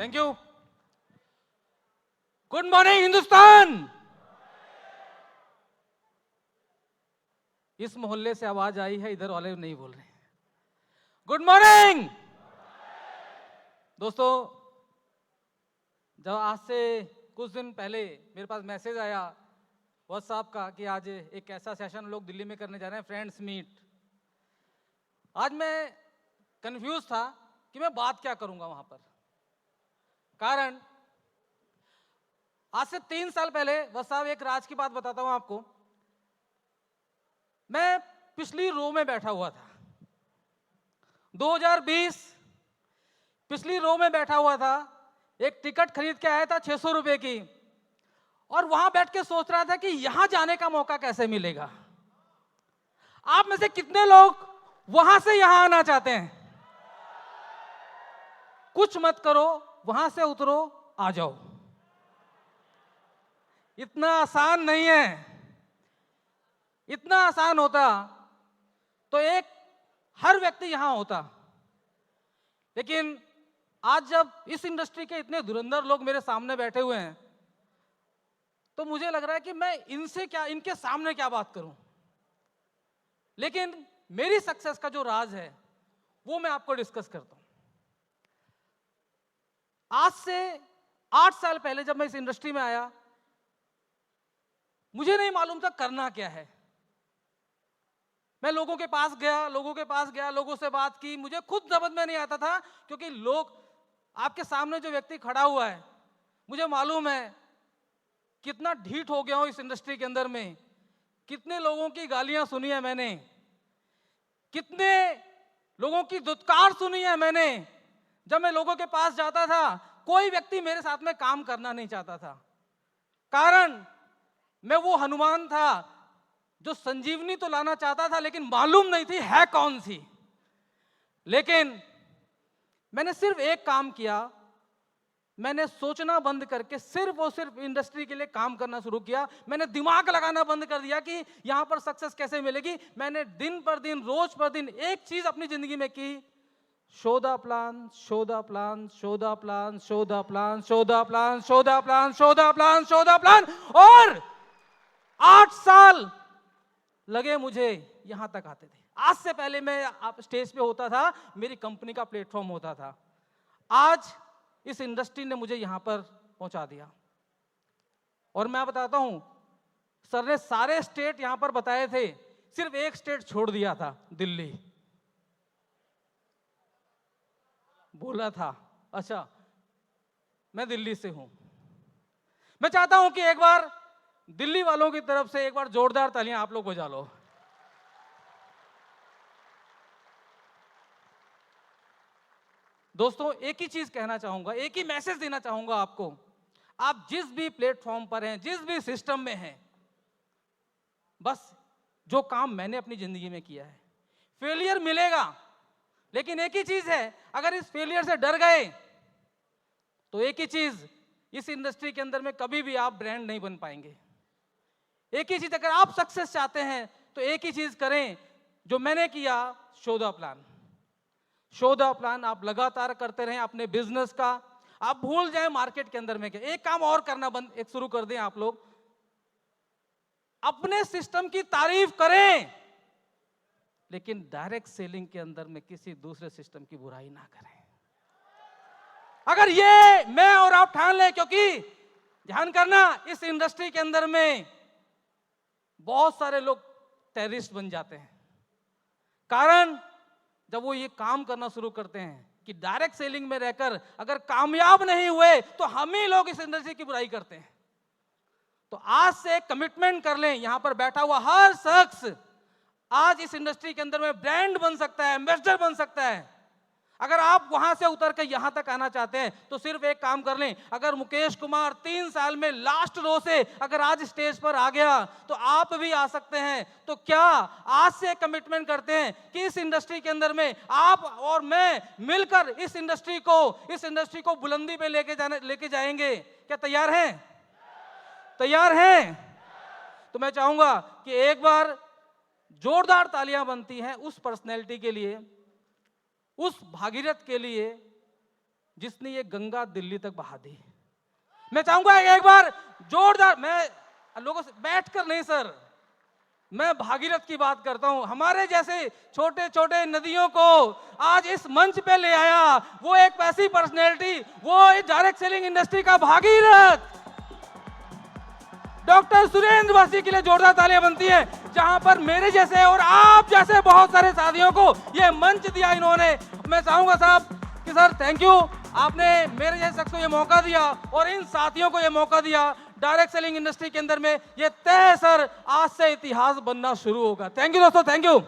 Thank you. Good morning Hindustan. इस मोहल्ले से आवाज आई है, इधर वाले नहीं बोल रहे। गुड मॉर्निंग दोस्तों। जब आज से कुछ दिन पहले मेरे पास मैसेज आया व्हाट्सएप का कि आज एक ऐसा सेशन लोग दिल्ली में करने जा रहे हैं, फ्रेंड्स मीट। आज मैं कंफ्यूज था कि मैं बात क्या करूंगा वहां पर। कारण आज से 3 साल पहले, व्हाट्सएप एक राज की बात बताता हूं आपको, मैं पिछली रो में बैठा हुआ था। 2020 पिछली रो में बैठा हुआ था। एक टिकट खरीद के आया था 600 रुपए की, और वहां बैठ के सोच रहा था कि यहां जाने का मौका कैसे मिलेगा। आप में से कितने लोग वहां से यहां आना चाहते हैं? कुछ मत करो, वहां से उतरो, आ जाओ। इतना आसान नहीं है। इतना आसान होता तो हर व्यक्ति यहां होता। लेकिन आज जब इस इंडस्ट्री के इतने धुरंधर लोग मेरे सामने बैठे हुए हैं, तो मुझे लग रहा है कि मैं इनके सामने क्या बात करूं। लेकिन मेरी सक्सेस का जो राज है वो मैं आपको डिस्कस करता हूं। आज से 8 साल पहले जब मैं इस इंडस्ट्री में आया, मुझे नहीं मालूम था करना क्या है। मैं लोगों के पास गया, लोगों से बात की। मुझे खुद समझ में नहीं आता था, क्योंकि लोग, आपके सामने जो व्यक्ति खड़ा हुआ है, मुझे मालूम है कितना ढीठ हो गया हूं इस इंडस्ट्री के अंदर में। कितने लोगों की गालियां सुनी है मैंने, कितने लोगों की धुतकार सुनी है मैंने। जब मैं लोगों के पास जाता था, कोई व्यक्ति मेरे साथ में काम करना नहीं चाहता था। कारण मैं वो हनुमान था जो संजीवनी तो लाना चाहता था, लेकिन मालूम नहीं थी है कौन सी। लेकिन मैंने सिर्फ एक काम किया, मैंने सोचना बंद करके सिर्फ और सिर्फ इंडस्ट्री के लिए काम करना शुरू किया। मैंने दिमाग लगाना बंद कर दिया कि यहां पर सक्सेस कैसे मिलेगी। मैंने दिन पर दिन, रोज पर दिन एक चीज अपनी जिंदगी में की, show the plan, show the plan, show the plan, show the plan, show the plan, show the plan, show the plan, show the plan. और 8 साल लगे मुझे यहां तक आते थे। आज से पहले मैं आप स्टेज पे होता था, मेरी कंपनी का प्लेटफॉर्म होता था। आज इस इंडस्ट्री ने मुझे यहां पर पहुंचा दिया। और मैं बताता हूं, सर ने सारे स्टेट यहां पर बताए थे, सिर्फ एक स्टेट छोड़ दिया था, दिल्ली। बोला था अच्छा मैं दिल्ली से हूं। मैं चाहता हूं कि एक बार दिल्ली वालों की तरफ से एक बार जोरदार तालियां आप लोग बजा लो। दोस्तों, एक ही चीज कहना चाहूंगा, एक ही मैसेज देना चाहूंगा आपको। आप जिस भी प्लेटफॉर्म पर हैं, जिस भी सिस्टम में हैं, बस जो काम मैंने अपनी जिंदगी में किया है, फेलियर मिलेगा, लेकिन एक ही चीज है, अगर इस फेलियर से डर गए तो एक ही चीज, इस इंडस्ट्री के अंदर में कभी भी आप ब्रांड नहीं बन पाएंगे। एक ही चीज, अगर आप सक्सेस चाहते हैं तो एक ही चीज करें जो मैंने किया, show the plan. Show the plan आप लगातार करते रहें अपने बिजनेस का। आप भूल जाएं मार्केट के अंदर में क्या। एक काम और करना एक शुरू कर दें आप लोग, अपने सिस्टम की तारीफ करें, लेकिन डायरेक्ट सेलिंग के अंदर में किसी दूसरे सिस्टम की बुराई ना करें। अगर ये मैं और आप ठान लें, क्योंकि ध्यान करना, इस इंडस्ट्री के अंदर में बहुत सारे लोग टेररिस्ट बन जाते हैं। कारण जब वो ये काम करना शुरू करते हैं कि डायरेक्ट सेलिंग में रहकर अगर कामयाब नहीं हुए तो हम ही लोग इस इंडस्ट्री की बुराई करते हैं। तो आज से कमिटमेंट कर लें, यहां पर बैठा हुआ हर शख्स आज इस इंडस्ट्री के अंदर में ब्रांड बन सकता है, एम्बेसडर बन सकता है। अगर आप वहां से उतर के यहां तक आना चाहते हैं तो सिर्फ एक काम कर लें। अगर मुकेश कुमार 3 साल में लास्ट रो से अगर आज स्टेज पर आ गया तो आप भी आ सकते हैं। तो क्या आज से कमिटमेंट करते हैं कि इस इंडस्ट्री के अंदर में आप और मैं मिलकर इस इंडस्ट्री को बुलंदी पे लेके जाएंगे? क्या तैयार हैं? तैयार हैं? तो मैं चाहूंगा कि एक बार जोरदार तालियां बनती हैं उस पर्सनैलिटी के लिए, उस भागीरथ के लिए जिसने ये गंगा दिल्ली तक बहा दी। मैं चाहूंगा एक बार जोरदार, मैं लोगों से बैठकर नहीं सर, मैं भागीरथ की बात करता हूं। हमारे जैसे छोटे छोटे नदियों को आज इस मंच पे ले आया वो एक ऐसी पर्सनैलिटी, वो इस डायरेक्ट सेलिंग इंडस्ट्री का भागीरथ डॉक्टर सुरेंद्र वसी के लिए जोरदार तालियां बनती हैं, जहां पर मेरे जैसे और आप जैसे बहुत सारे साथियों को ये मंच दिया इन्होंने। मैं चाहूंगा साहब कि सर थैंक यू, आपने मेरे जैसे शख्स को ये मौका दिया और इन साथियों को ये मौका दिया। डायरेक्ट सेलिंग इंडस्ट्री के अंदर में ये तय सर आज से इतिहास बनना शुरू होगा। थैंक यू दोस्तों, थैंक यू।